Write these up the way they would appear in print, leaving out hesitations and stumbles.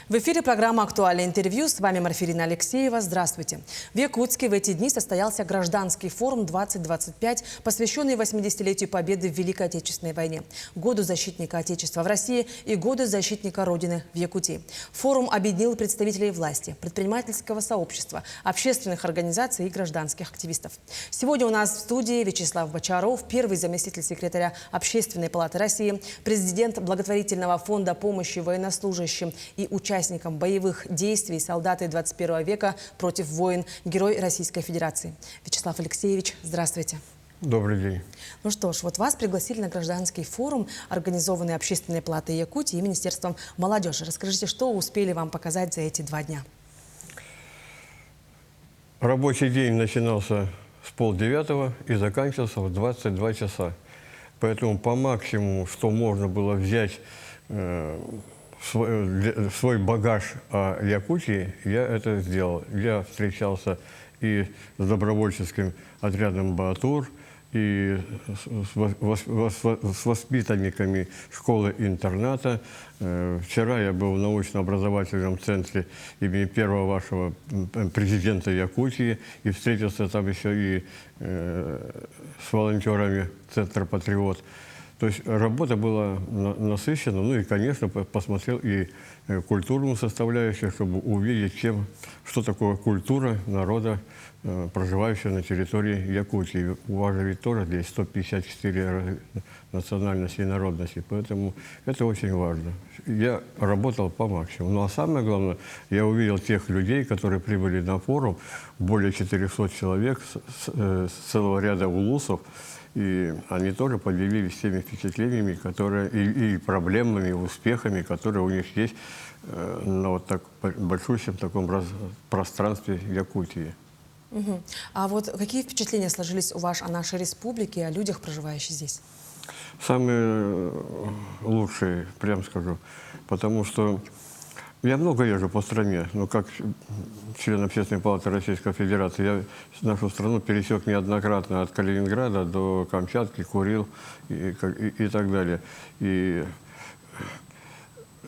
В эфире программа «Актуальное интервью». С вами Марфирина Алексеева. Здравствуйте. В Якутске в эти дни состоялся гражданский форум 2025, посвященный 80-летию Победы в Великой Отечественной войне, Году защитника Отечества в России и Году защитника Родины в Якутии. Форум объединил представителей власти, предпринимательского сообщества, общественных организаций и гражданских активистов. Сегодня у нас в студии Вячеслав Бочаров, первый заместитель секретаря Общественной палаты России, президент благотворительного фонда помощи военнослужащим и участникам боевых действий солдаты 21 века против войн, герой Российской Федерации. Вячеслав Алексеевич, здравствуйте. Добрый день. Ну что ж, вот вас пригласили на гражданский форум, организованный Общественной палатой Якутии и Министерством молодежи. Расскажите, что успели вам показать за эти 2 дня? Рабочий день начинался с 8:30 и заканчивался в 22 часа. Поэтому по максимуму, что можно было взять свой багаж о Якутии, я это сделал. Я встречался и с добровольческим отрядом «Баатур», и с воспитанниками школы-интерната. Вчера я был в научно-образовательном центре имени первого вашего президента Якутии и встретился там еще и с волонтерами Центра «Патриот». То есть работа была насыщена, ну и, конечно, посмотрел и культурную составляющую, чтобы увидеть, что такое культура народа, проживающего на территории Якутии. У вас же ведь тоже здесь 154 национальности и народности, поэтому это очень важно. Я работал по максимуму. Ну а самое главное, я увидел тех людей, которые прибыли на форум, более 400 человек с целого ряда улусов, и они тоже поделились теми впечатлениями, и проблемами, и успехами, которые у них есть на вот так большущем таком пространстве Якутии. Угу. А вот какие впечатления сложились у вас о нашей республике, о людях, проживающих здесь? Самые лучшие, прям скажу, потому что я много езжу по стране, но как член Общественной палаты Российской Федерации я нашу страну пересек неоднократно от Калининграда до Камчатки, Курил и так далее. И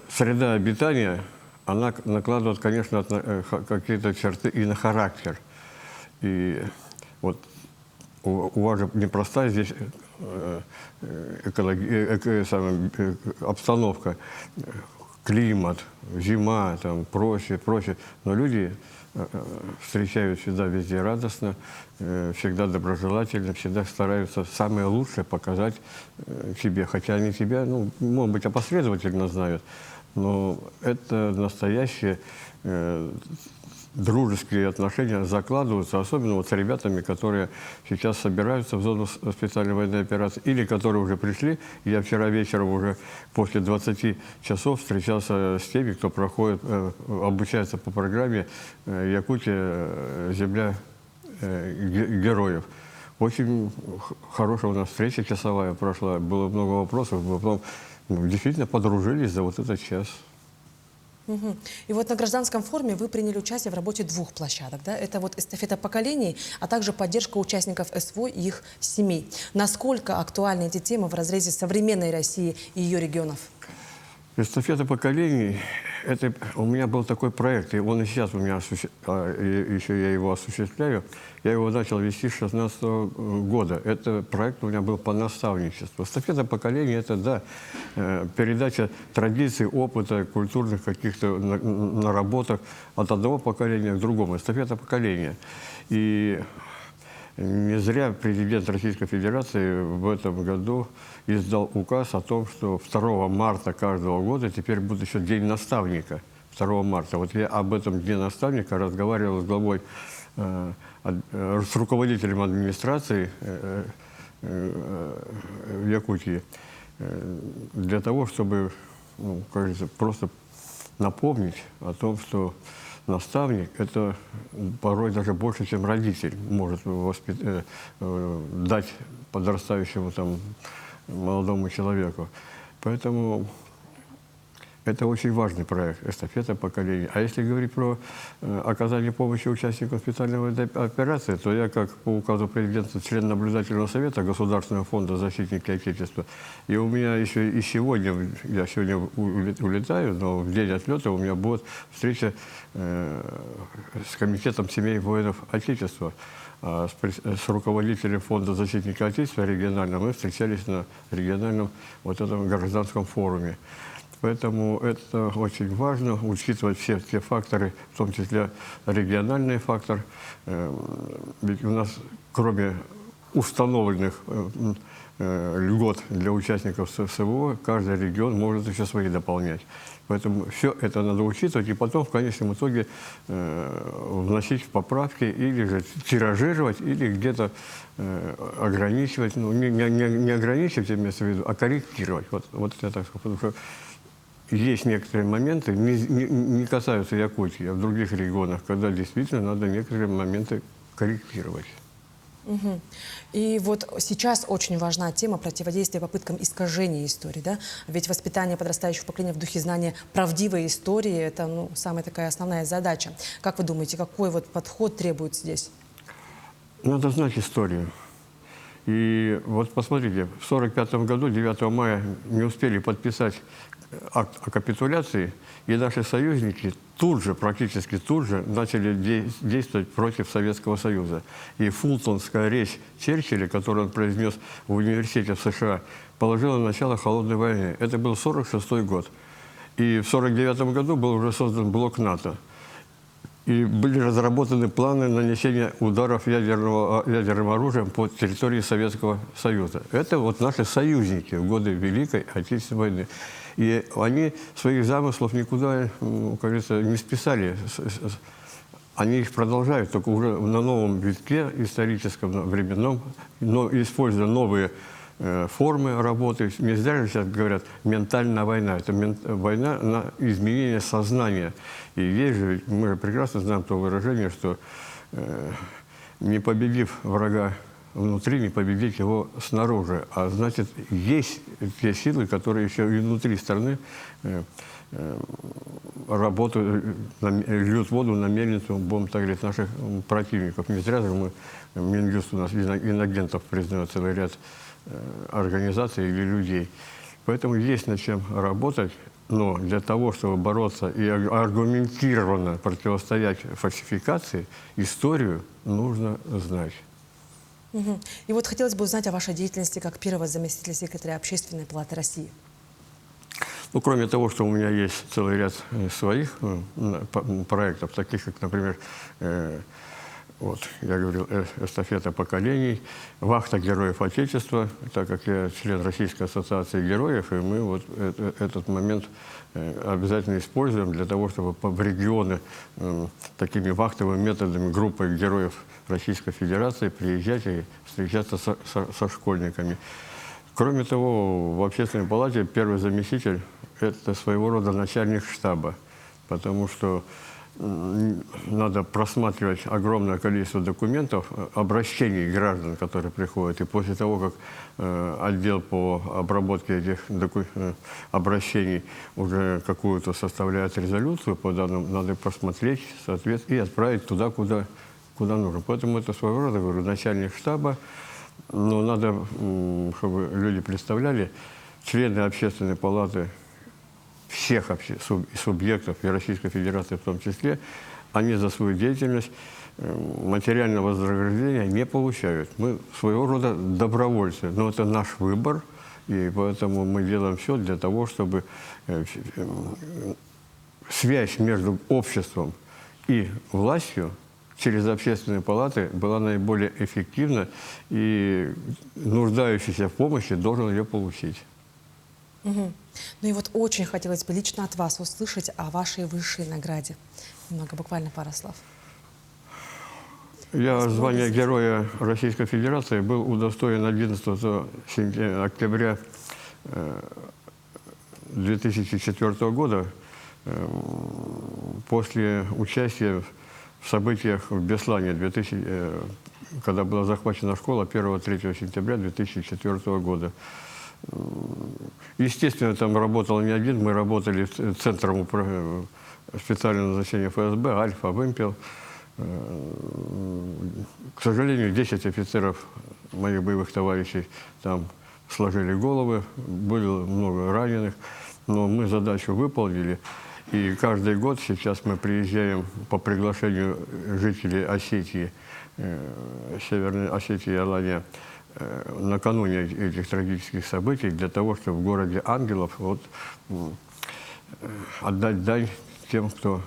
среда обитания, она накладывает, конечно, какие-то черты и на характер. И вот у вас же непростая здесь обстановка, климат, зима, там, прочее. Но люди встречают всегда везде радостно, всегда доброжелательно, всегда стараются самое лучшее показать себе. Хотя они тебя, ну, может быть, опосредовательно знают, но это настоящие дружеские отношения закладываются, особенно вот с ребятами, которые сейчас собираются в зону специальной военной операции, или которые уже пришли. Я вчера вечером уже после 20 часов встречался с теми, кто обучается по программе «Якутия. Земля героев». Очень хорошая у нас встреча часовая прошла, было много вопросов, потом действительно подружились за вот этот час. Угу. И вот на гражданском форуме вы приняли участие в работе 2 площадок. Да? Это вот эстафета поколений, а также поддержка участников СВО и их семей. Насколько актуальны эти темы в разрезе современной России и ее регионов? Эстафета поколений, это у меня был такой проект, и он и сейчас у меня, еще я его осуществляю. Я его начал вести с 2016 года. Это проект у меня был по наставничеству. Эстафета поколений – это, да, передача традиций, опыта, культурных каких-то наработок от одного поколения к другому. Эстафета поколения. И не зря президент Российской Федерации в этом году издал указ о том, что 2 марта каждого года теперь будет еще День наставника. 2 марта. Вот я об этом Дне наставника разговаривал с главой, с руководителем администрации в Якутии, для того, чтобы, ну, кажется, просто напомнить о том, что наставник – это порой даже больше, чем родитель может дать подрастающему там молодому человеку. Поэтому Это очень важный проект, эстафета поколений. А если говорить про оказание помощи участникам специальной военной операции, то я, как по указу президента, член наблюдательного совета Государственного фонда «Защитники Отечества», и у меня еще и сегодня, я сегодня улетаю, но в день отлета у меня будет встреча с комитетом семей воинов Отечества, с руководителем фонда «Защитники Отечества» регионального. Мы встречались на региональном вот этом гражданском форуме. Поэтому это очень важно, учитывать все те факторы, в том числе региональный фактор. Ведь у нас, кроме установленных льгот для участников СВО, каждый регион может еще свои дополнять. Поэтому все это надо учитывать и потом в конечном итоге вносить в поправки или же тиражировать, или где-то ограничивать, ну, не ограничивать, имеется в виду, а корректировать. Вот это так сказать, потому что есть некоторые моменты, не касаются Якутии, а в других регионах, когда действительно надо некоторые моменты корректировать. Угу. И вот сейчас очень важна тема противодействия попыткам искажения истории, да? Ведь воспитание подрастающего поколения в духе знания правдивой истории – это, ну, самая такая основная задача. Как вы думаете, какой вот подход требуется здесь? Надо знать историю. И вот посмотрите, в 1945 году, 9 мая, не успели подписать акт о капитуляции, и наши союзники тут же, практически тут же, начали действовать против Советского Союза. И фултонская речь Черчилля, которую он произнес в университете в США, положила начало холодной войны. Это был 1946 год. И в 1949 году был уже создан блок НАТО. И были разработаны планы нанесения ударов ядерным оружием по территории Советского Союза. Это вот наши союзники в годы Великой Отечественной войны. И они своих замыслов никуда, как говорится, не списали. Они их продолжают, только уже на новом витке историческом, временном, но используя новые формы работы. Не зря сейчас говорят «ментальная война». Это война на изменение сознания. И есть же, мы же прекрасно знаем то выражение, что не победив врага внутри, не победить его снаружи. А значит, есть те силы, которые еще и внутри страны работают, льют воду на мельницу, будем так говорить, наших противников. Не зря же Минюст у нас инагентов признает целый ряд организаций или людей. Поэтому есть над чем работать, но для того, чтобы бороться и аргументированно противостоять фальсификации, историю нужно знать. Угу. И вот хотелось бы узнать о вашей деятельности как первого заместителя секретаря Общественной палаты России. Ну, кроме того, что у меня есть целый ряд своих проектов, таких как, например, вот, я говорил, эстафета поколений, вахта героев Отечества, так как я член Российской ассоциации героев, и мы вот этот момент обязательно используем для того, чтобы в регионы такими вахтовыми методами группой героев Российской Федерации приезжать и встречаться со школьниками. Кроме того, в Общественной палате первый заместитель – это своего рода начальник штаба, потому что надо просматривать огромное количество документов, обращений граждан, которые приходят. И после того, как отдел по обработке этих обращений уже какую-то составляет резолюцию по данным, надо посмотреть, соответственно, и отправить туда, куда нужно. Поэтому это своего рода, говорю, начальник штаба. Но надо, чтобы люди представляли, члены Общественной палаты всех субъектов и Российской Федерации в том числе, они за свою деятельность материального вознаграждения не получают. Мы своего рода добровольцы, но это наш выбор, и поэтому мы делаем все для того, чтобы связь между обществом и властью через общественные палаты была наиболее эффективна, и нуждающийся в помощи должен ее получить. Угу. Ну и вот очень хотелось бы лично от вас услышать о вашей высшей награде. Немного, буквально пара слов. Я звание Героя Российской Федерации был удостоен 11 октября 2004 года после участия в событиях в Беслане, когда была захвачена школа 1-3 сентября 2004 года. Естественно, там работал не один, мы работали с центром специального назначения ФСБ, Альфа, Вымпел. К сожалению, 10 офицеров, моих боевых товарищей, там сложили головы, было много раненых, но мы задачу выполнили. И каждый год сейчас мы приезжаем по приглашению жителей Осетии, Северной Осетии и Алания, накануне этих трагических событий, для того, чтобы в городе Ангелов отдать дань тем, кто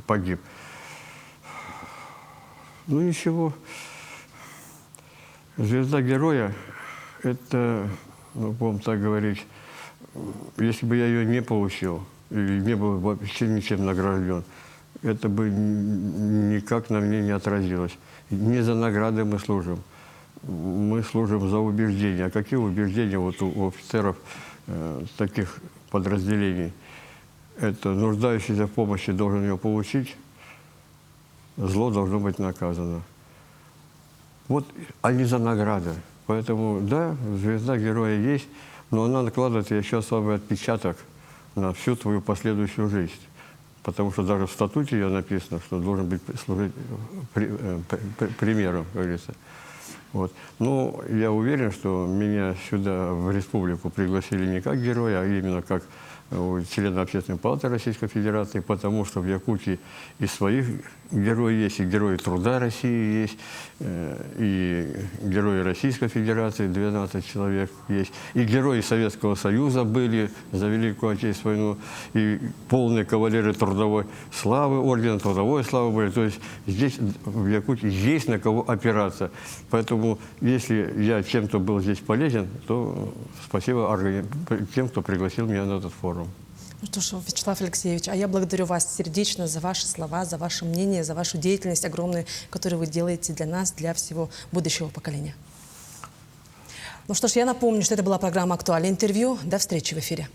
погиб. Ну ничего, звезда героя, это, будем так говорить, если бы я ее не получил, или не был вообще ничем награжден, это бы никак на мне не отразилось. Не за награды мы служим за убеждения. А какие убеждения вот у офицеров таких подразделений? Это нуждающийся в помощи должен ее получить, зло должно быть наказано. Вот, а не за награды. Поэтому, да, звезда героя есть, но она накладывает еще особый отпечаток на всю твою последующую жизнь. Потому что даже в статуте ее написано, что должен быть служить примером, как говорится. Вот. Но я уверен, что меня сюда, в республику, пригласили не как героя, а именно как члена Общественной палаты Российской Федерации, потому что в Якутии и своих герои есть, и герои труда России есть, и герои Российской Федерации, 12 человек есть, и герои Советского Союза были за Великую Отечественную войну, и полные кавалеры трудовой славы, ордена трудовой славы были. То есть здесь, в Якутии, есть на кого опираться. Поэтому, если я чем-то был здесь полезен, то спасибо тем, кто пригласил меня на этот форум. Ну что ж, Вячеслав Алексеевич, а я благодарю вас сердечно за ваши слова, за ваше мнение, за вашу деятельность огромную, которую вы делаете для нас, для всего будущего поколения. Ну что ж, я напомню, что это была программа «Актуальное интервью». До встречи в эфире.